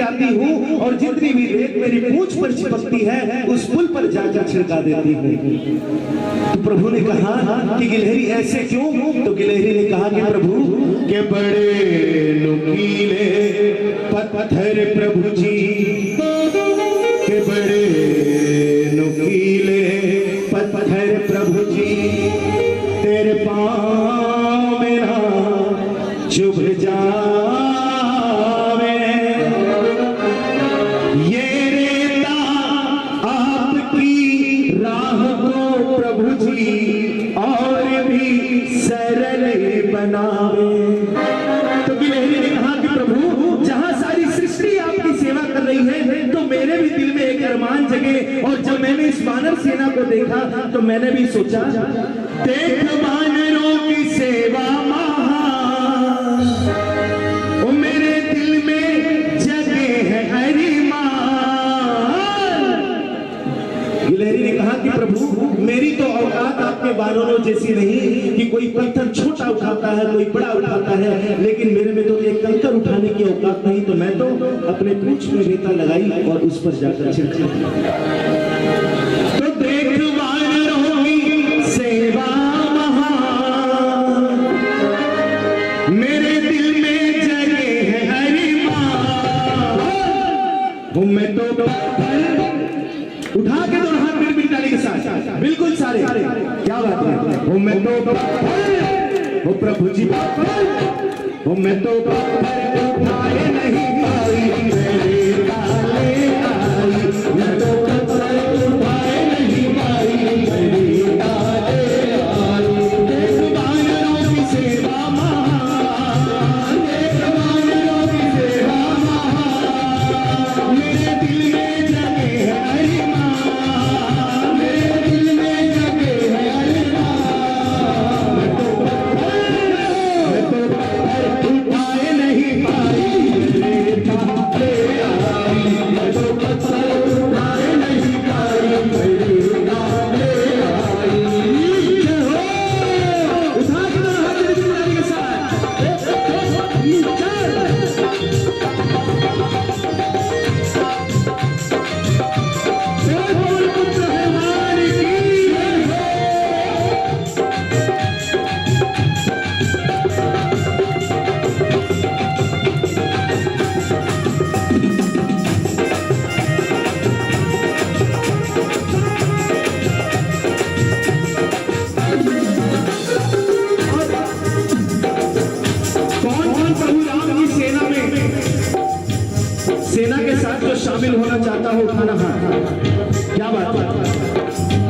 आती हूँ और जितनी भी रेत मेरी पूंछ पर चिपकती है उस पुल पर जाकर छिड़का देती हूँ। तो प्रभु ने कहा कि गिलहरी ऐसे क्यों? तो गिलहरी ने कहा कि प्रभु के बड़े नुकीले पत्थर प्रभु जी, के बड़े नुकीले पत्थर प्रभु जी, तेरे पाँव में ना चुभ जावे। ये रेता आपकी राह को प्रभु जी और भी सरल बनावे। तो गिलहरी ने कहा कि प्रभु जहां सारी सृष्टि आपकी सेवा कर रही है तो मेरे भी दिल में एक अरमान जगे। और जब मैंने इस वानर सेना को देखा तो मैंने भी सोचा, देख वानरों की सेवा महान, ओ मेरे दिल में जगे है अरिमान। गिलहरी ने कहा कि प्रभु मेरी तो औकात आपके वानरों जैसी नहीं कि कोई पत्थर छोटा उठाता है कोई बड़ा उठाता है, लेकिन मेरे में तो एक कंकर उठाने की औकात नहीं। तो मैं तो अपने पूंछ में रेता लगाई और उस पर जाकर छिड़का। तो देख वानरों की सेवा महान, मेरे दिल में जगे है अरिमान। मैं तो उठा के दो हाथ मेरी बिटाली के साथ, बिल्कुल सारे, क्या बात है। वो मैं तो वो प्रभु जी, वो मैं तो उठाए नहीं पाई मेरे काले काली, मैं तो उठाए नहीं पाई मेरे काले काली। वानरों की सेवा महान, वानरों की सेवा महान, मेरे दिल में जगे है अरिमान, मेरे दिल में जगे है अरिमान। मैं तो उठाए नहीं पाई मेरे काले काली, मैं तो उठाए नहीं पाई मेरे काले काली। उठा के दो हाथ मेरी बिटाली के साथ, सेना के साथ जो शामिल होना चाहता हो उठाना हाथ। क्या बात है,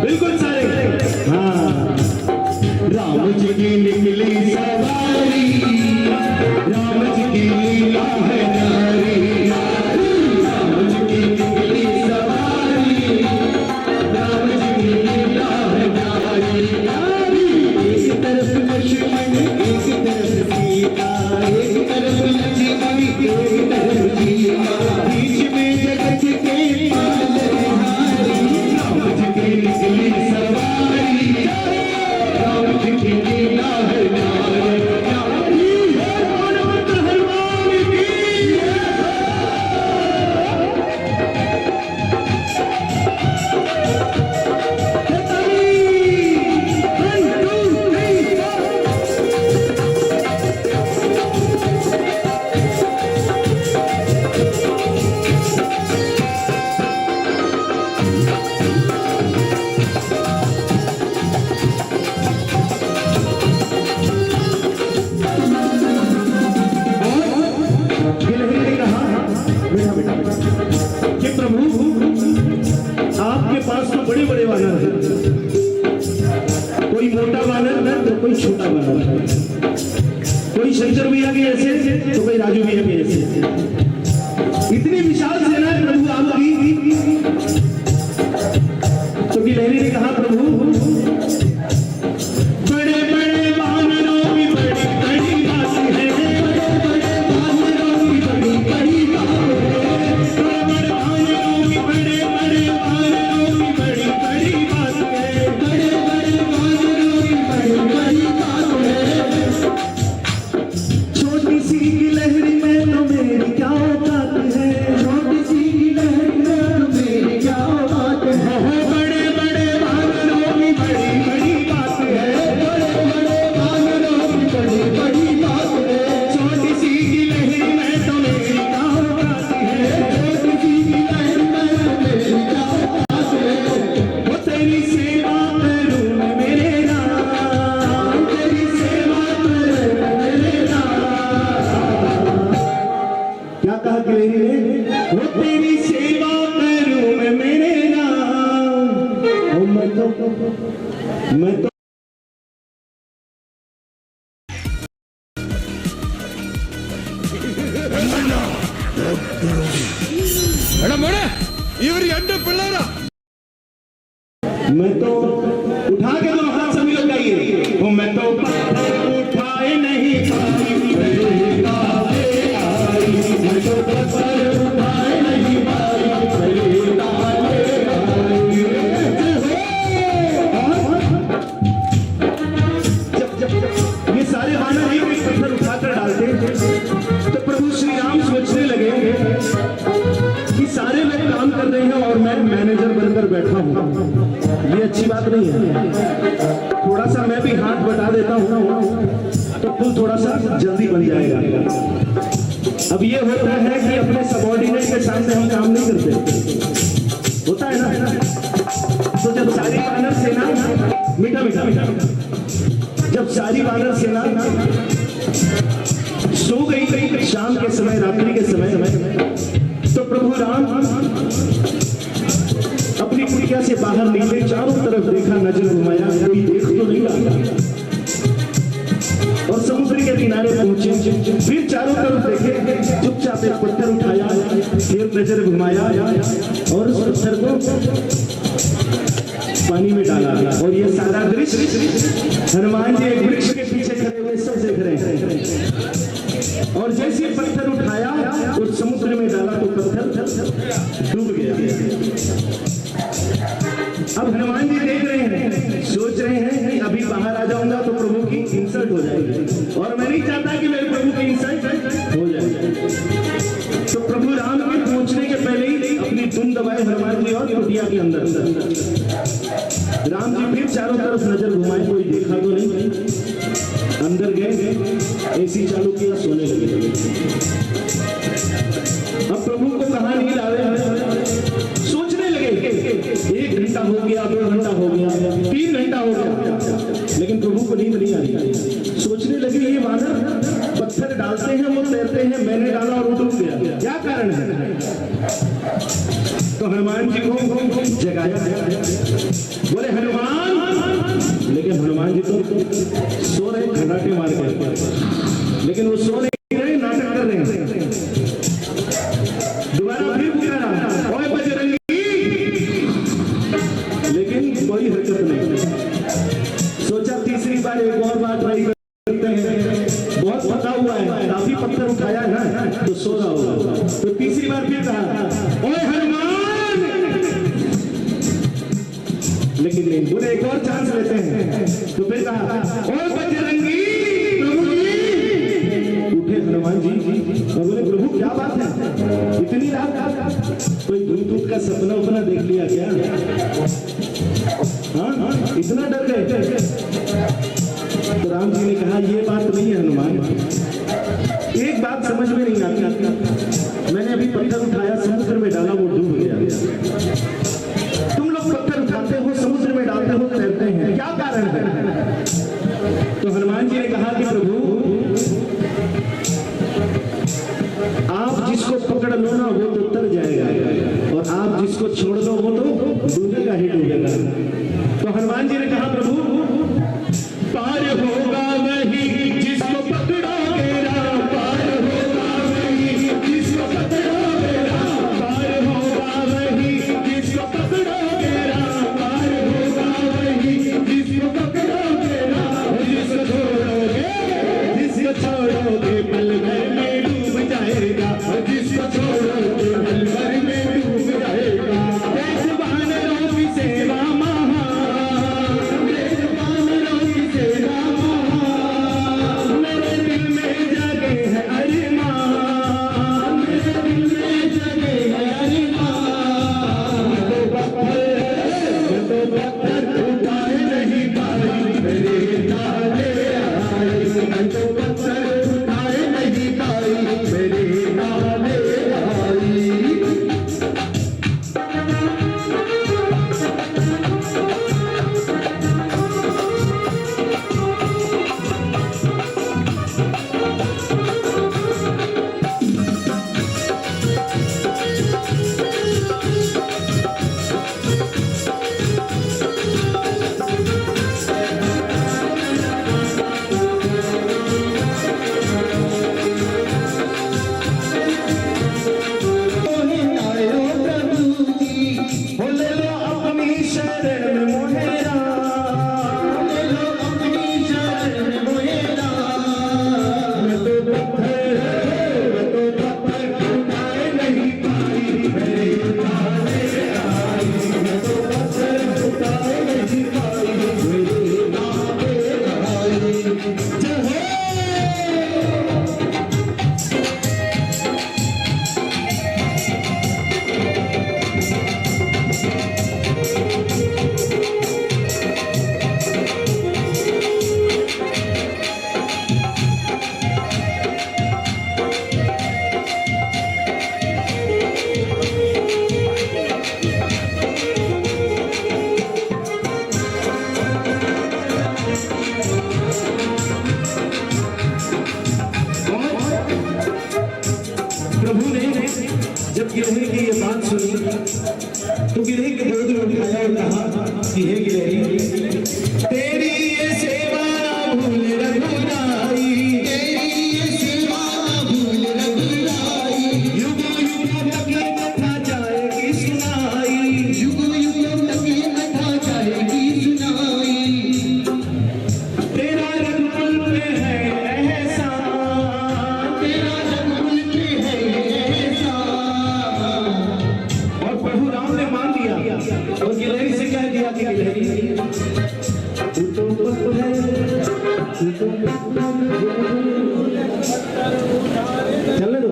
बिल्कुल सारे। हाँ, राम जी की निकली सवारी, राम जी की लीला है नारी, राम जी की निकली सवारी, राम जी की लीला है नारी। एक तरफ लक्ष्मण एक तरफ सीता, एक तरफ लक्ष्मण एक तरफ सीता, बीच में जगत के पालनहारी, राम जी की निकली सवारी, राम जी की लीला है नारी। कि प्रभु आपके पास तो बड़े बड़े वानर हैं, कोई मोटा वानर है तो कोई छोटा वानर है, कोई शंकर भैया के ऐसे तो कोई राजू भैया के ऐसे, इतनी विशाल सेना है प्रभु आपकी। तो गिलहरी ने कहा प्रभु बड़े बड़े वानरों की बड़ी बड़ी बात है, बड़े बड़े वानरों की बड़ी बड़ी बात है, बड़े बड़े वानरों की बड़े बड़े वानरों की बड़ी बड़ी बात है, बड़े बड़े वानरों की बड़ी बड़ी बात है। छोटी सी गिलहरी में तुम्हें कहा किलेरी ने? वो तेरी सेवा करूं मैं मेरे राम, ओ मैं तो मैं तो उठा के दोनों हाथ सभी लोग गाइए। ओ मैं तो उठाए नहीं पाई, मैं तो उठाए नहीं पाई, जब ये सारे वानर एक एक पत्थर उठाकर डालते तो प्रभु श्री राम सोचने लगे कि सारे लोग काम कर रहे हैं और मैं मैनेजर बनकर बैठा हूं, ये अच्छी बात नहीं है। थोड़ा सा मैं भी हाथ बटा देता हूं तो पुल थोड़ा सा जल्दी बन जाएगा। अब ये होता है कि अपने सबॉर्डिनेट के सामने हम काम नहीं करते, होता है ना। तो जब सारी वानर सेना मीठा मीठा मीठा जब सारी वानर सेना सो गई शाम के समय, रात्रि के समय, तो प्रभु राम अपनी कुटिया से बाहर निकले, चारों तरफ देखा, नजर घुमाया, कोई देख तो नहीं रहा, और समुद्र के किनारे पहुंचे। फिर चारों तरफ देखे, चुपचाप एक पत्थर उठाया, फिर नजर घुमाया और उस पत्थर को पानी में डाला। और ये सारा दृश्य हनुमान जी एक वृक्ष के पीछे खड़े हुए सब देख रहे हैं। और जैसे पत्थर उठाया और समुद्र में डाला तो पत्थर डूब गया। अब हनुमान जी देख रहे हैं, सोच रहे हैं कि अभी बाहर आ जाऊंगा तो प्रभु की इंसल्ट हो जाएगी, और मैं नहीं चाहता कि मेरे प्रभु की इंसल्ट हो जाए। तो प्रभु राम के पहुंचने के पहले ही अपनी धुन दबाए हनुमान जी और कुटिया के अंदर। राम जी फिर चारों तरफ नजर घुमाए, कोई देखा तो नहीं, अंदर गए, एसी चालू किया, सोने लगे। अब प्रभु को कहा नहीं लावे, सोचने लगे, 1 घंटा हो गया, 2 घंटा हो गया, 3 घंटा हो गया, लेकिन प्रभु को नींद नहीं आ रही। सोचने लगे ये वानर पत्थर डालते हैं, वो तैरते हैं, मैंने डाला और वो डूब गया, क्या कारण है? तो हनुमान जी को जगाया, बोले हनुमान, लेकिन हनुमान जी तो सो रहे, खर्राटे मार के, लेकिन वो सो नहीं रहे, नाटक कर रहे हैं। दोबारा फिर पुकारा, ओए बजरंगी, लेकिन कोई हरकत नहीं। सोचा तीसरी बार एक और बात ट्राई करते हैं, बहुत पता हुआ है, काफी पत्थर उठाया ना तो सो रहा होगा। तो तीसरी बार फिर कहा, ओए हनुमान, लेकिन नहीं, बोले एक और चांस लेते हैं। तो फिर कहा, ओए बजरंगी, प्रभु जी। उठे हनुमान जी और बोले प्रभु क्या बात है, इतनी रात कोई दूध का सपना उपना देख लिया क्या? हाँ, इतना डर गए? तो राम जी ने कहा ये बात नहीं है हनुमान, एक बात समझ में नहीं आती, मैंने अभी पत्थर उठाया, समुद्र में डाला, वो डूब गया। तुम लोग पत्थर उठाते हो, समुद्र में डालते हो, तैरते हैं, क्या कारण है? तो हनुमान जी ने कहा कि प्रभु आप जिसको पकड़ लो ना वो तो तर जाएगा, और आप जिसको छोड़ दो वो तो डूबेगा ही डूबेगा। तो हनुमान जी ने कहा प्रभु पार होगा वही जिसको पकड़ोगे राम, पार होगा वही जिसको पकड़ोगे राम, पार होगा वही जिसको पकड़ोगे राम, पार होगा वही जिसको पकड़ोगे राम, जिसको छोड़ोगे पल भर में डूब जाएगा, जिसको छोड़ोगे पल भर में डूब जाएगा। देश वानरों की सेवा महान, देश वानरों की सेवा महान, गिलहरी की ये बात सुनी तो गिलहरी के गोद में उठाया और कहा कि हे गिलहरी, तेरी ये सेवा ना भूल रघुराई, तेरी ये सेवा ना भूल रघुराई, युगों युगों तक ये कथा जाएगी सुनाई, युगों युगों तक ये कथा जाएगी सुनाई। तेरा रघुकुल पे है एहसान, तेरा रघुकुल पे है एहसान। और प्रभु राम ने मान लिया और गिलहरी से कह दिया कि गिलहरी तू तो पुत्र है, तू तो चलने दो।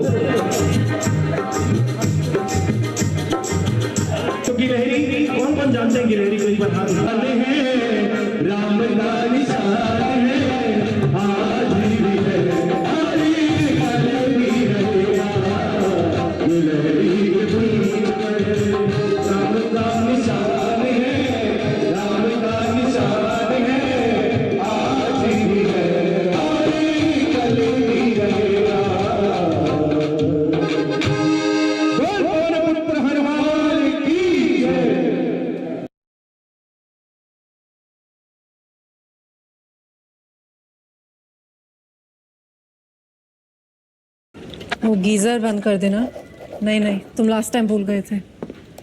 तो गिलहरी कौन जानते हैं गिलहरी को, एक बार हाथ उठाते हैं। राम का निशान है आज भी है, आज कल भी रहेगा, गिलहरी के फूल पर राम का निशान है, राम का निशान है, आज भी है, आज कल भी रहेगा। बोल पवन पुत्र हनुमान की जय। वो गीज़र बंद कर देना। नहीं तुम लास्ट टाइम भूल गए थे।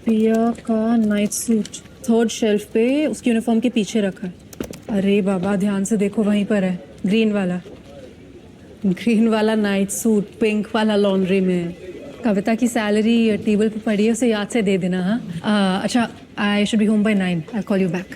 पिया का नाइट सूट 3rd शेल्फ पे उसकी यूनिफॉर्म के पीछे रखा है। अरे बाबा ध्यान से देखो, वहीं पर है, ग्रीन वाला नाइट सूट पिंक वाला लॉन्ड्री में है। कविता की सैलरी टेबल पे पड़ी है, उसे याद से दे देना। हाँ अच्छा, I should be home by 9। I call you back.